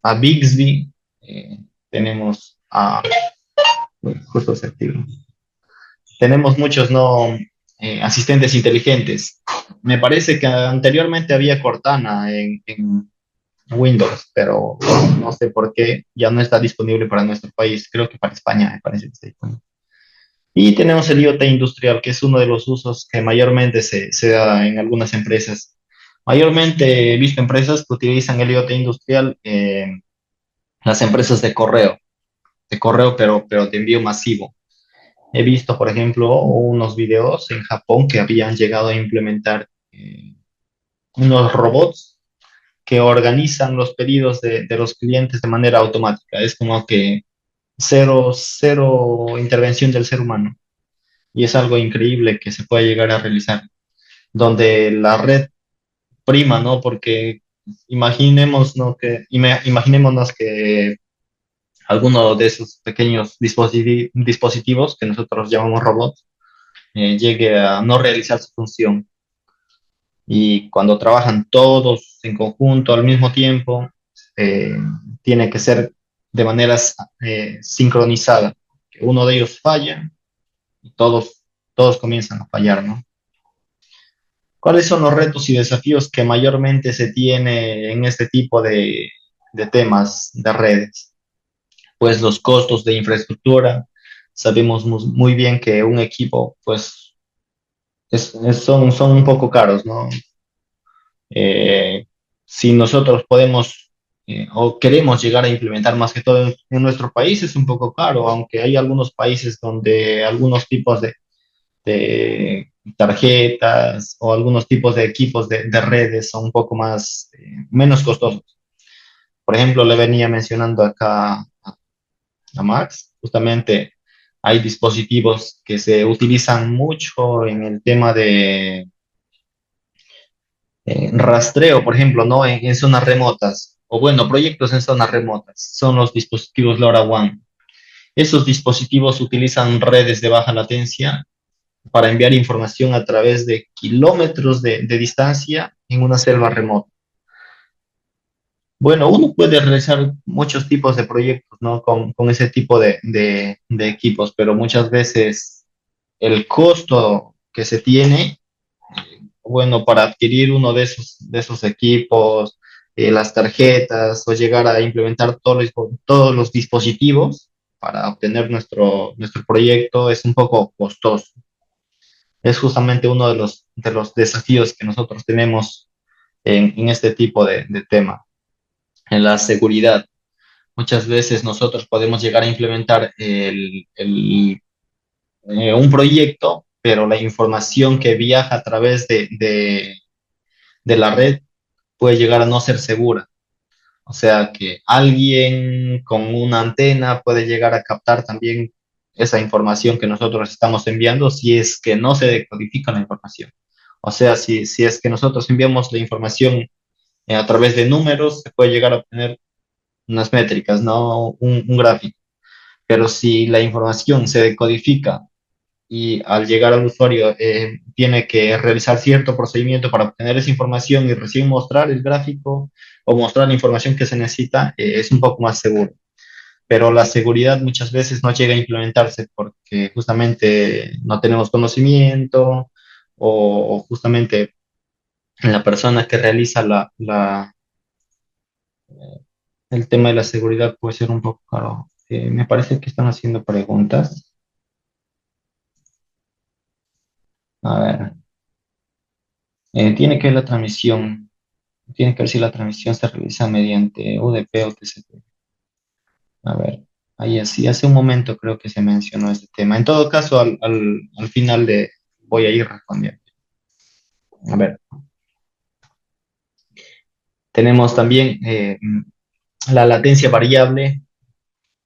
a Bixby, tenemos a, justo se activó. Tenemos muchos no asistentes inteligentes. Me parece que anteriormente había Cortana en Windows, pero no sé por qué ya no está disponible para nuestro país. Creo que para España me parece que está disponible. Y tenemos el IoT industrial, que es uno de los usos que mayormente se da en algunas empresas. Mayormente he visto empresas que utilizan el IoT industrial en las empresas de correo pero de envío masivo. He visto, por ejemplo, unos videos en Japón que habían llegado a implementar unos robots que organizan los pedidos de los clientes de manera automática. Es como que cero intervención del ser humano. Y es algo increíble que se puede llegar a realizar, donde la red prima, ¿no? Porque imaginemos, ¿no? Imaginémonos que alguno de esos pequeños dispositivos que nosotros llamamos robots llegue a no realizar su función. Y cuando trabajan todos en conjunto al mismo tiempo, eh, tiene que ser de manera sincronizada. Que uno de ellos falla y todos comienzan a fallar, ¿no? ¿Cuáles son los retos y desafíos que mayormente se tiene en este tipo de temas de redes? Pues los costos de infraestructura. Sabemos muy bien que un equipo, pues, son un poco caros, ¿no? Eh, si nosotros podemos o queremos llegar a implementar más que todo en nuestro país, es un poco caro, aunque hay algunos países donde algunos tipos de tarjetas o algunos tipos de equipos de redes son un poco más, menos costosos. Por ejemplo, le venía mencionando acá a Max, justamente hay dispositivos que se utilizan mucho en el tema de rastreo, por ejemplo, ¿no? En zonas remotas, o bueno, proyectos en zonas remotas, son los dispositivos LoRaWAN. Esos dispositivos utilizan redes de baja latencia para enviar información a través de kilómetros de distancia en una selva remota. Bueno, uno puede realizar muchos tipos de proyectos, ¿no? Con ese tipo de equipos, pero muchas veces el costo que se tiene, bueno, para adquirir uno de esos equipos, las tarjetas o llegar a implementar todos los dispositivos para obtener nuestro proyecto es un poco costoso. Es justamente uno de los desafíos que nosotros tenemos en este tipo de tema, en la seguridad. Muchas veces nosotros podemos llegar a implementar un proyecto, pero la información que viaja a través de la red puede llegar a no ser segura. O sea que alguien con una antena puede llegar a captar también esa información que nosotros estamos enviando si es que no se decodifica la información. O sea, si es que nosotros enviamos la información a través de números, se puede llegar a obtener unas métricas, ¿no? Un gráfico. Pero si la información se decodifica y al llegar al usuario tiene que realizar cierto procedimiento para obtener esa información y recién mostrar el gráfico o mostrar la información que se necesita, es un poco más seguro. Pero la seguridad muchas veces no llega a implementarse porque justamente no tenemos conocimiento o justamente la persona que realiza el tema de la seguridad puede ser un poco caro. Me parece que están haciendo preguntas. A ver, tiene que ver la transmisión, tiene que ver si la transmisión se realiza mediante UDP o TCP. A ver, ahí así, hace un momento creo que se mencionó este tema. En todo caso, al final de voy a ir respondiendo. A ver, tenemos también la latencia variable,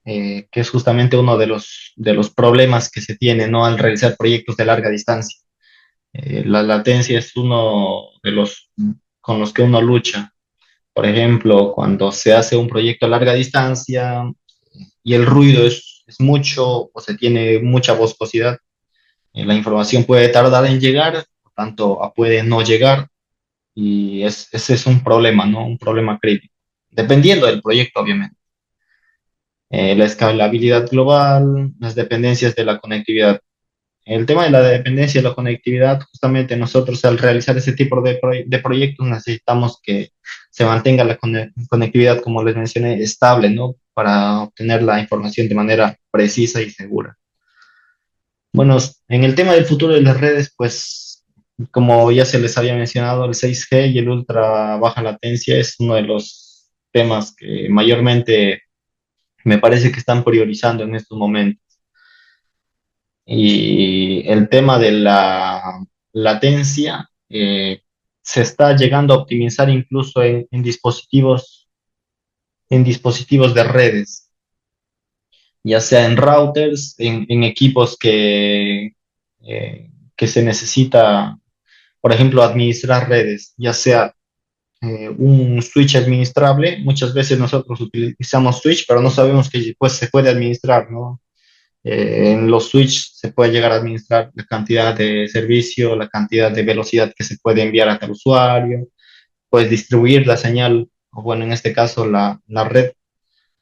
que es justamente uno de los problemas que se tiene, ¿no? Al realizar proyectos de larga distancia. La latencia es uno de los con los que uno lucha. Por ejemplo, cuando se hace un proyecto a larga distancia y el ruido es mucho o se tiene mucha boscosidad, la información puede tardar en llegar, por tanto, puede no llegar y ese es un problema, ¿no? Un problema crítico, dependiendo del proyecto, obviamente. La escalabilidad global, las dependencias de la conectividad. El tema de la dependencia de la conectividad, justamente nosotros al realizar ese tipo de proyectos necesitamos que se mantenga la conectividad, como les mencioné, estable, ¿no? Para obtener la información de manera precisa y segura. Bueno, en el tema del futuro de las redes, pues como ya se les había mencionado, el 6G y el ultra baja latencia es uno de los temas que mayormente me parece que están priorizando en estos momentos. Y el tema de la latencia se está llegando a optimizar incluso en dispositivos de redes, ya sea en routers, en equipos que se necesita, por ejemplo, administrar redes, ya sea un switch administrable. Muchas veces nosotros utilizamos switch, pero no sabemos que pues, se puede administrar, ¿no? En los switch se puede llegar a administrar la cantidad de servicio, la cantidad de velocidad que se puede enviar hasta el usuario, puedes distribuir la señal, o bueno, en este caso la red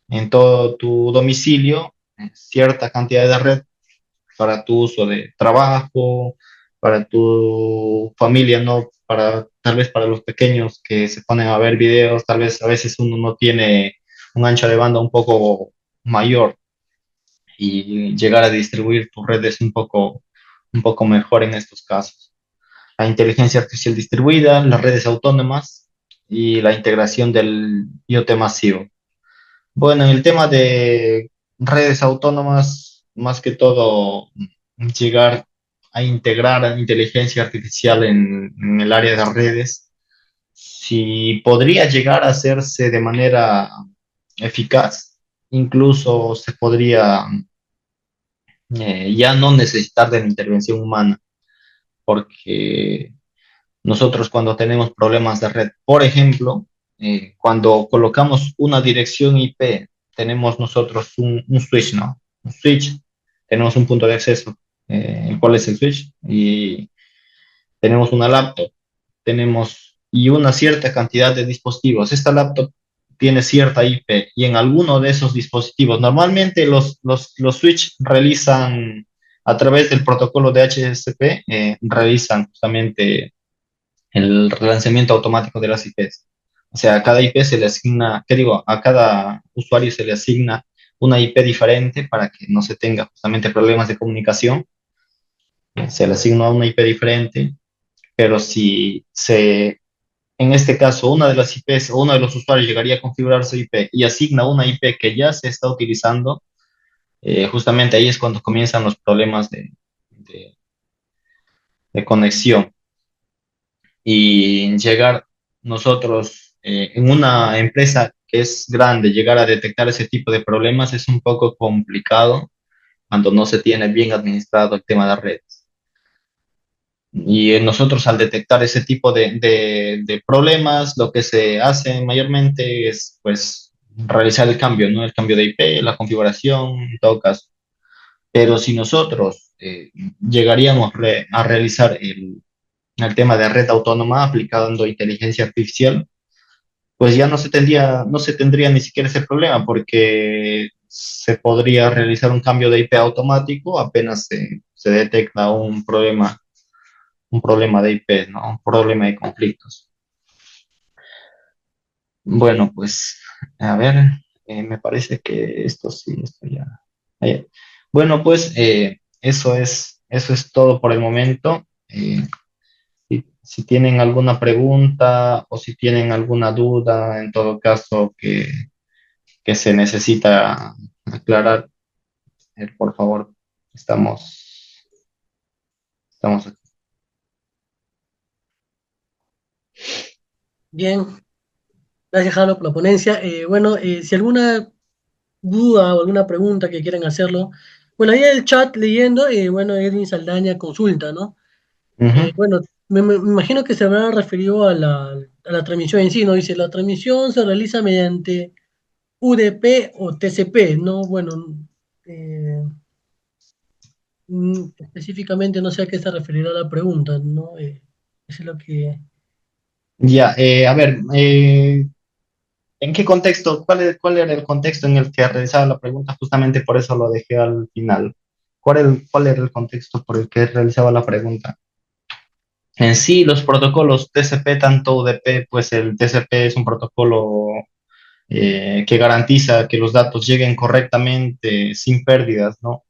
en todo tu domicilio, cierta cantidad de red para tu uso de trabajo, para tu familia, ¿no? Para, tal vez para los pequeños que se ponen a ver videos, tal vez a veces uno no tiene un ancho de banda un poco mayor y llegar a distribuir tus redes un poco mejor en estos casos. La inteligencia artificial distribuida, las redes autónomas y la integración del IoT masivo. Bueno, en el tema de redes autónomas, más que todo, llegar a integrar inteligencia artificial en el área de redes, si podría llegar a hacerse de manera eficaz, incluso se podría ya no necesitar de la intervención humana, porque nosotros cuando tenemos problemas de red, por ejemplo, cuando colocamos una dirección IP, tenemos nosotros un switch, ¿no? Un switch, tenemos un punto de acceso, ¿cuál es el switch? Y tenemos una laptop, tenemos y una cierta cantidad de dispositivos. Esta laptop tiene cierta IP y en alguno de esos dispositivos, normalmente los switch realizan a través del protocolo de HSP, realizan justamente el relanzamiento automático de las IPs. O sea, a cada IP se le asigna, ¿qué digo? A cada usuario se le asigna una IP diferente para que no se tenga justamente problemas de comunicación. Se le asigna una IP diferente, pero si se, en este caso, una de las IPs o uno de los usuarios llegaría a configurar su IP y asigna una IP que ya se está utilizando, justamente ahí es cuando comienzan los problemas de, de conexión. Y llegar nosotros en una empresa que es grande, llegar a detectar ese tipo de problemas es un poco complicado cuando no se tiene bien administrado el tema de redes. Y nosotros al detectar ese tipo de problemas, lo que se hace mayormente es pues realizar el cambio, ¿no? El cambio de IP, la configuración, en todo caso. Pero si nosotros llegaríamos a realizar el tema de red autónoma aplicando inteligencia artificial, pues ya no se tendría ni siquiera ese problema porque se podría realizar un cambio de IP automático apenas se detecta un problema de IP, ¿no? Un problema de conflictos. Bueno, pues a ver, me parece que esto sí, esto ya. Ahí. Bueno, pues eso es todo por el momento. Si tienen alguna pregunta o si tienen alguna duda, en todo caso que se necesita aclarar, por favor, estamos, estamos aquí. Bien, gracias, Jalo, por la ponencia. Bueno, si alguna duda o alguna pregunta que quieran hacerlo, bueno, ahí en el chat leyendo, bueno, Edwin Saldaña consulta, ¿no? Ujú. Bueno, me imagino que se habrá referido a la transmisión en sí, ¿no? Dice, la transmisión se realiza mediante UDP o TCP, ¿no? Bueno, eh, específicamente no sé a qué se referirá la pregunta, ¿no? Eso es lo que... Ya, a ver, ¿en qué contexto? Cuál era el contexto en el que realizaba la pregunta? Justamente por eso lo dejé al final. Cuál era el contexto por el que realizaba la pregunta? En sí, los protocolos TCP, tanto UDP, pues el TCP es un protocolo que garantiza que los datos lleguen correctamente sin pérdidas, ¿no?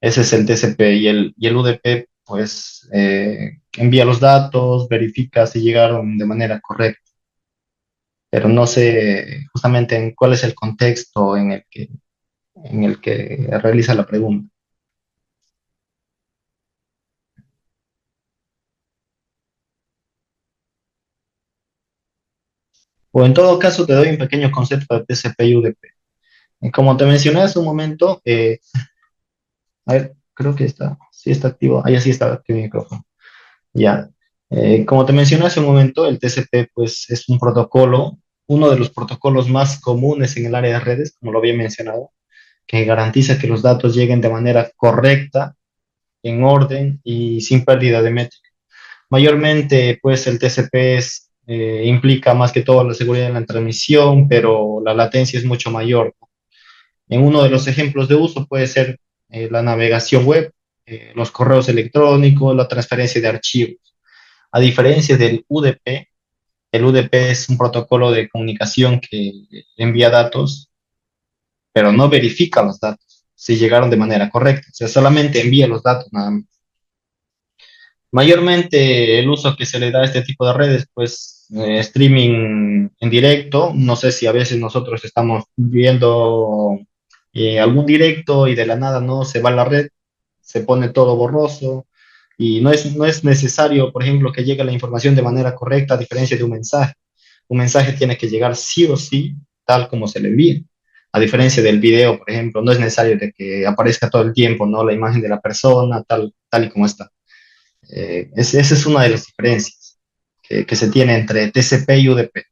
Ese es el TCP y el UDP, pues envía los datos, verifica si llegaron de manera correcta, pero no sé justamente en cuál es el contexto en el que realiza la pregunta. O en todo caso, te doy un pequeño concepto de TCP y UDP. Como te mencioné hace un momento, a ver, creo que está, sí está activo, ahí sí está activo el micrófono. Ya. Como te mencioné hace un momento, el TCP pues es un protocolo, uno de los protocolos más comunes en el área de redes, como lo había mencionado, que garantiza que los datos lleguen de manera correcta, en orden y sin pérdida de métrica. Mayormente, pues el TCP implica más que todo la seguridad en la transmisión, pero la latencia es mucho mayor. En uno de los ejemplos de uso puede ser la navegación web, los correos electrónicos, la transferencia de archivos. A diferencia del UDP, el UDP es un protocolo de comunicación que envía datos, pero no verifica los datos si llegaron de manera correcta. O sea, solamente envía los datos nada más. Mayormente el uso que se le da a este tipo de redes, pues streaming en directo. No sé si a veces nosotros estamos viendo algún directo y de la nada no se va a la red, se pone todo borroso y no es necesario, por ejemplo, que llegue la información de manera correcta a diferencia de un mensaje. Un mensaje tiene que llegar sí o sí tal como se le envía. A diferencia del video, por ejemplo, no es necesario de que aparezca todo el tiempo, ¿no? La imagen de la persona, tal y como está. Esa es una de las diferencias que se tiene entre TCP y UDP.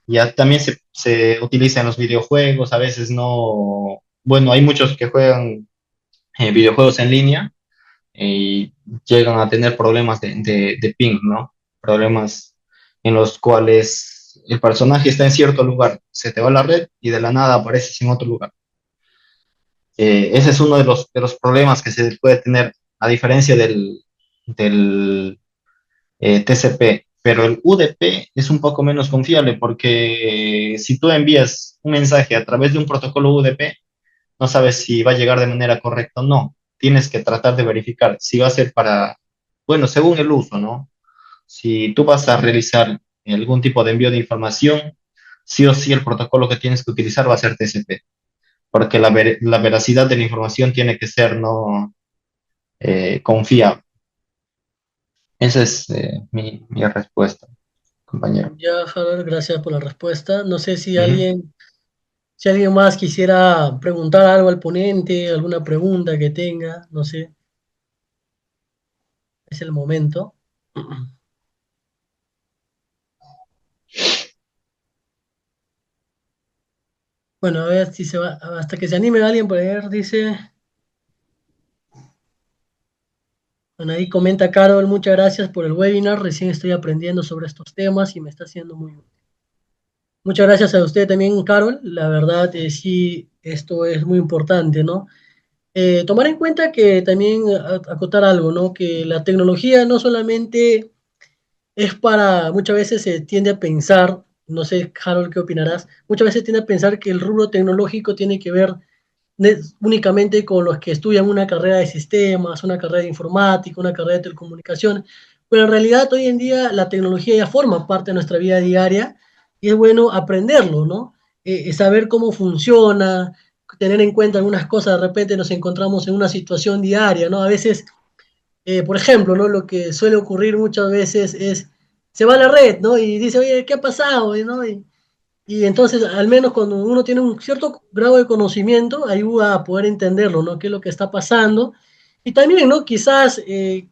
Ya también se utiliza en los videojuegos, a veces no, bueno, hay muchos que juegan videojuegos en línea y llegan a tener problemas de ping, ¿no? Problemas en los cuales el personaje está en cierto lugar, se te va la red y de la nada apareces en otro lugar. Ese es uno de los problemas que se puede tener a diferencia del TCP, pero el UDP es un poco menos confiable porque si tú envías un mensaje a través de un protocolo UDP, no sabes si va a llegar de manera correcta o no. Tienes que tratar de verificar si va a ser para, bueno, según el uso, ¿no? Si tú vas a realizar algún tipo de envío de información, sí o sí el protocolo que tienes que utilizar va a ser TCP, porque la veracidad de la información tiene que ser no confiable. Esa es mi respuesta, compañero. Ya, Harold, gracias por la respuesta. No sé Ujú. si alguien más quisiera preguntar algo al ponente, alguna pregunta que tenga, no sé, es el momento. Bueno, a ver si se va, hasta que se anime alguien por leer, dice, bueno, ahí comenta Carol, muchas gracias por el webinar, recién estoy aprendiendo sobre estos temas y me está haciendo muy útil. Muchas gracias a usted también, Carol, la verdad, sí, esto es muy importante, ¿no? Tomar en cuenta que también acotar algo, ¿no? Que la tecnología no solamente es para, muchas veces se tiende a pensar, no sé, Harold, ¿qué opinarás? Muchas veces tiende a pensar que el rubro tecnológico tiene que ver únicamente con los que estudian una carrera de sistemas, una carrera de informática, una carrera de telecomunicaciones, pero en realidad hoy en día la tecnología ya forma parte de nuestra vida diaria y es bueno aprenderlo, ¿no? Saber cómo funciona, tener en cuenta algunas cosas, de repente nos encontramos en una situación diaria, ¿no? A veces por ejemplo, ¿no? Lo que suele ocurrir muchas veces es, se va a la red, ¿no? Y dice, oye, ¿qué ha pasado? ¿No? Y entonces, al menos cuando uno tiene un cierto grado de conocimiento, ayuda a poder entenderlo, ¿no? ¿Qué es lo que está pasando? Y también, ¿no? Quizás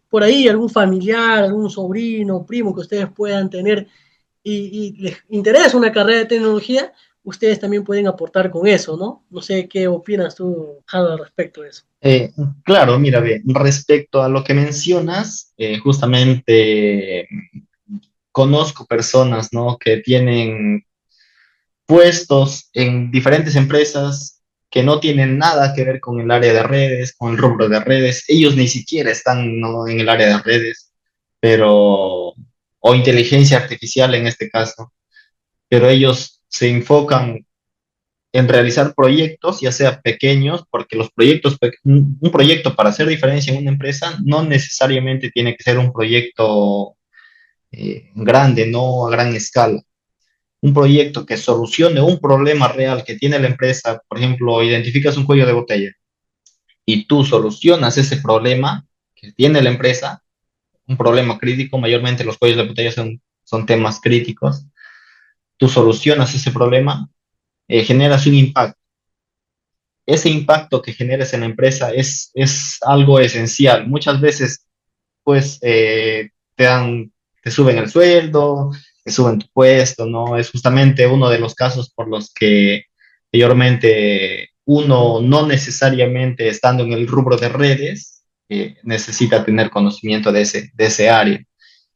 por ahí algún familiar, algún sobrino, primo que ustedes puedan tener y les interesa una carrera de tecnología, ustedes también pueden aportar con eso, ¿no? No sé qué opinas tú, Jado, al respecto de eso. Eh, claro, mira, ve, respecto a lo que mencionas, justamente conozco personas, ¿no? Que tienen puestos en diferentes empresas que no tienen nada que ver con el área de redes, con el rubro de redes. Ellos ni siquiera están, ¿no? En el área de redes, pero, o inteligencia artificial en este caso, pero ellos se enfocan en realizar proyectos, ya sea pequeños, porque los proyectos, un proyecto para hacer diferencia en una empresa no necesariamente tiene que ser un proyecto grande, no a gran escala. Un proyecto que solucione un problema real que tiene la empresa, por ejemplo, identificas un cuello de botella y tú solucionas ese problema que tiene la empresa, un problema crítico, mayormente los cuellos de botella son temas críticos, tú solucionas ese problema, generas un impacto. Ese impacto que generes en la empresa es algo esencial. Muchas veces, pues, te suben el sueldo, te suben tu puesto, ¿no? Es justamente uno de los casos por los que mayormente uno no necesariamente estando en el rubro de redes, necesita tener conocimiento de ese área.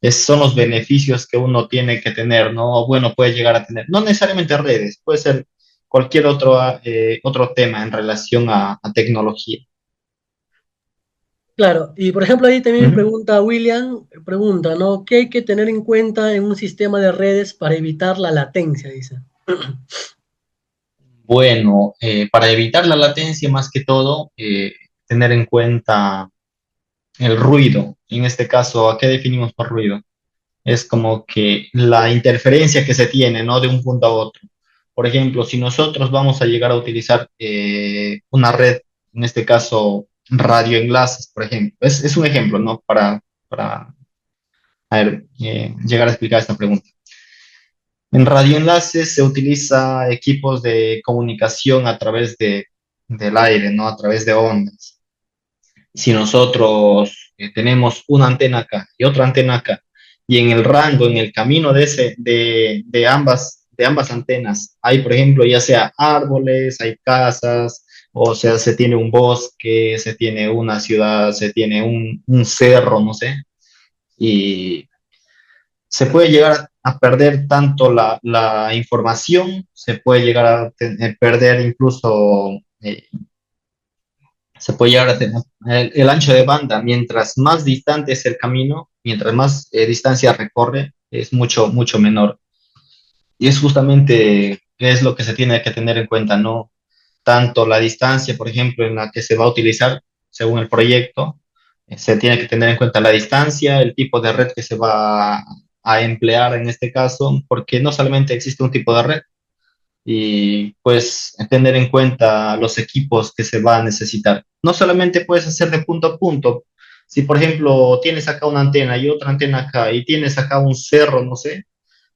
Son los beneficios que uno tiene que tener, ¿no? Bueno, puede llegar a tener, no necesariamente redes, puede ser cualquier otro tema en relación a tecnología. Claro, y por ejemplo ahí también Ujú. pregunta William, pregunta, ¿no? ¿Qué hay que tener en cuenta en un sistema de redes para evitar la latencia? Dice. Bueno, para evitar la latencia, más que todo, tener en cuenta el ruido. En este caso, ¿a qué definimos por ruido? Es como que la interferencia que se tiene, ¿no? De un punto a otro. Por ejemplo, si nosotros vamos a llegar a utilizar una red, en este caso radioenlaces, por ejemplo, es un ejemplo, ¿no? Para a ver, llegar a explicar esta pregunta. En radioenlaces se utiliza equipos de comunicación a través del aire, ¿no? A través de ondas. Si nosotros tenemos una antena acá y otra antena acá, y en el rango, en el camino de ambas antenas, hay, por ejemplo, ya sea árboles, hay casas, o sea, se tiene un bosque, se tiene una ciudad, se tiene un cerro, no sé, y se puede llegar a perder tanto la información, se puede llegar a perder incluso, se puede llegar a tener el ancho de banda. Mientras más distante es el camino, mientras más distancia recorre, es mucho menor. Y es justamente es lo que se tiene que tener en cuenta, no tanto la distancia, por ejemplo, en la que se va a utilizar según el proyecto, se tiene que tener en cuenta la distancia, el tipo de red que se va a emplear en este caso, porque no solamente existe un tipo de red, y pues tener en cuenta los equipos que se va a necesitar. No solamente puedes hacer de punto a punto. Si, por ejemplo, tienes acá una antena y otra antena acá y tienes acá un cerro, no sé,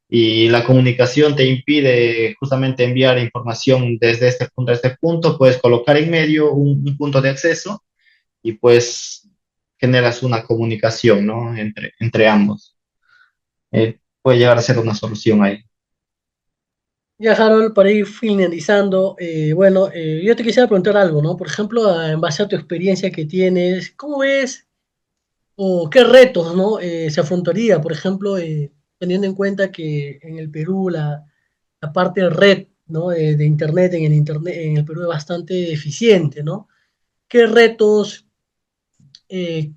y la comunicación te impide justamente enviar información desde este punto a este punto, puedes colocar en medio un punto de acceso y pues generas una comunicación, ¿no? Entre ambos. Puede llegar a ser una solución ahí. Ya, Harold, para ir finalizando, bueno, yo te quisiera preguntar algo, ¿no? Por ejemplo, en base a tu experiencia que tienes, ¿cómo ves o qué retos, ¿no? Se afrontaría, por ejemplo, teniendo en cuenta que en el Perú la parte de red, ¿no? De internet, en el Perú es bastante deficiente, ¿no? ¿Qué retos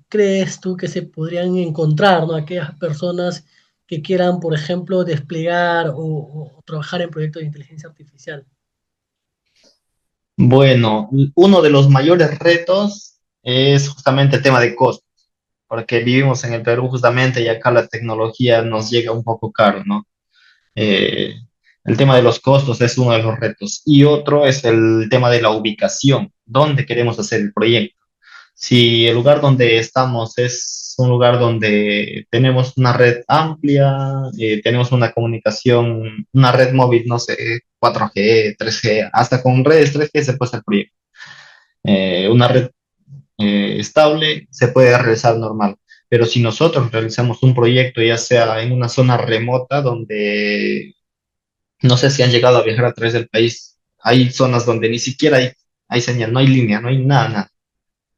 crees tú que se podrían encontrar, ¿no? Aquellas personas que quieran, por ejemplo, desplegar o trabajar en proyectos de inteligencia artificial. Bueno, uno de los mayores retos es justamente el tema de costos, porque vivimos en el Perú justamente y acá la tecnología nos llega un poco caro, ¿no? Eh, el tema de los costos es uno de los retos. Y otro es el tema de la ubicación, dónde queremos hacer el proyecto. Si el lugar donde estamos es un lugar donde tenemos una red amplia, tenemos una comunicación, una red móvil, no sé, 4G, 3G, hasta con redes 3G se puede hacer proyecto. Una red estable se puede realizar normal. Pero si nosotros realizamos un proyecto, ya sea en una zona remota donde no sé si han llegado a viajar a través del país, hay zonas donde ni siquiera hay señal, no hay línea, no hay nada, nada.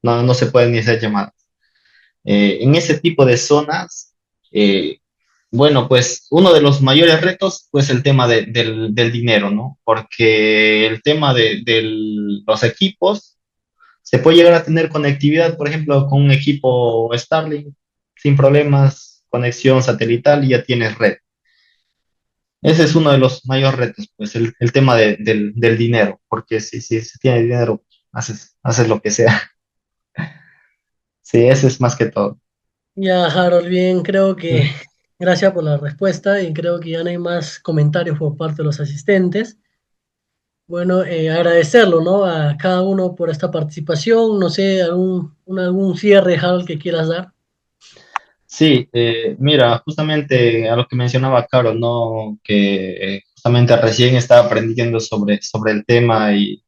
No, no se puede ni hacer llamadas. En ese tipo de zonas, eh, bueno, pues uno de los mayores retos, pues el tema del dinero, ¿no? Porque el tema de los equipos, se puede llegar a tener conectividad, por ejemplo, con un equipo Starlink, sin problemas, conexión satelital y ya tienes red. Ese es uno de los mayores retos, pues el tema del dinero, porque si se tiene dinero, haces lo que sea. Sí, ese es más que todo. Ya, Harold, bien, creo que gracias por la respuesta y creo que ya no hay más comentarios por parte de los asistentes. Bueno, agradecerlo, ¿no? A cada uno por esta participación. No sé, algún cierre, Harold, que quieras dar. Sí, mira, justamente a lo que mencionaba Caro, ¿no? Que justamente recién estaba aprendiendo sobre el tema y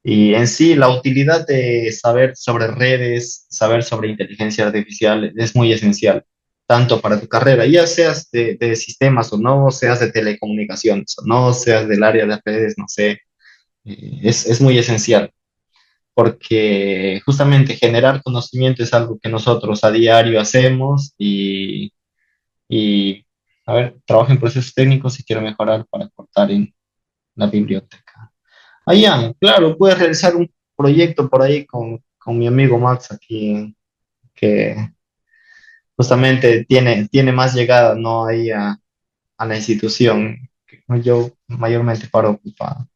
en sí la utilidad de saber sobre redes, saber sobre inteligencia artificial es muy esencial, tanto para tu carrera, ya seas de sistemas o no, seas de telecomunicaciones o no, seas del área de redes, no sé, es muy esencial porque justamente generar conocimiento es algo que nosotros a diario hacemos y a ver, trabajo en procesos técnicos y quiero mejorar para aportar en la biblioteca. Ah, ya, claro, puedes realizar un proyecto por ahí con mi amigo Max aquí, que justamente tiene más llegada, ¿no? Ahí a la institución. Yo mayormente paro ocupado.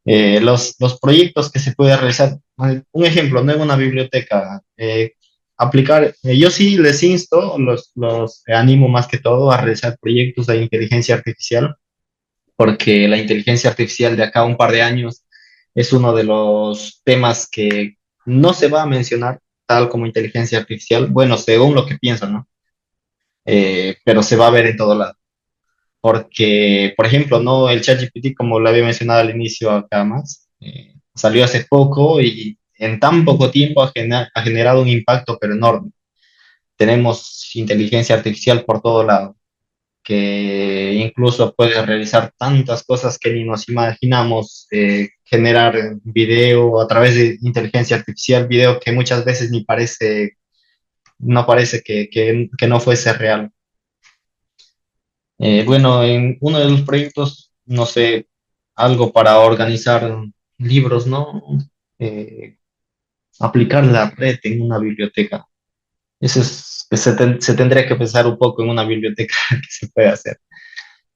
Los proyectos que se puede realizar, un ejemplo, no en una biblioteca, aplicar, yo sí les insto, los animo más que todo a realizar proyectos de inteligencia artificial, porque la inteligencia artificial de acá a un par de años es uno de los temas que no se va a mencionar tal como inteligencia artificial, bueno, según lo que pienso, ¿no? Pero se va a ver en todo lado. Porque, por ejemplo, no el ChatGPT, como lo había mencionado al inicio acá más, salió hace poco y en tan poco tiempo ha generado un impacto pero enorme. Tenemos inteligencia artificial por todo lado, que incluso puede realizar tantas cosas que ni nos imaginamos, generar video a través de inteligencia artificial, video que muchas veces ni parece, no parece que no fuese real. Bueno, en uno de los proyectos, no sé, algo para organizar libros, ¿no? Eh, aplicar la red en una biblioteca. Eso es, se tendría que pensar un poco en una biblioteca que se puede hacer.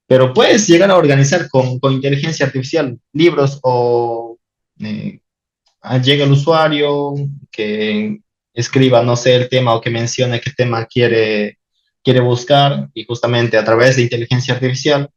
Pero puedes llegar a organizar con inteligencia artificial libros o eh, llega el usuario que escriba, no sé, el tema o que mencione qué tema quiere buscar y justamente a través de inteligencia artificial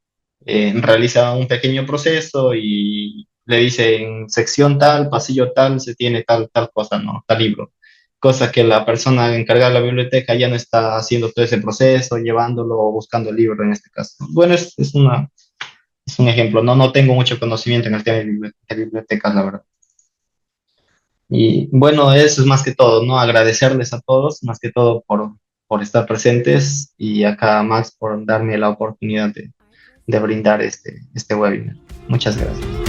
realiza un pequeño proceso y le dice en sección tal, pasillo tal, se tiene tal cosa, ¿no? Tal libro. Cosa que la persona encargada de la biblioteca ya no está haciendo todo ese proceso, llevándolo o buscando el libro en este caso. Bueno, es un ejemplo. No tengo mucho conocimiento en el tema de bibliotecas, la verdad. Y bueno, eso es más que todo, ¿no? Agradecerles a todos, más que todo por estar presentes y acá Max por darme la oportunidad de brindar este webinar. Muchas gracias.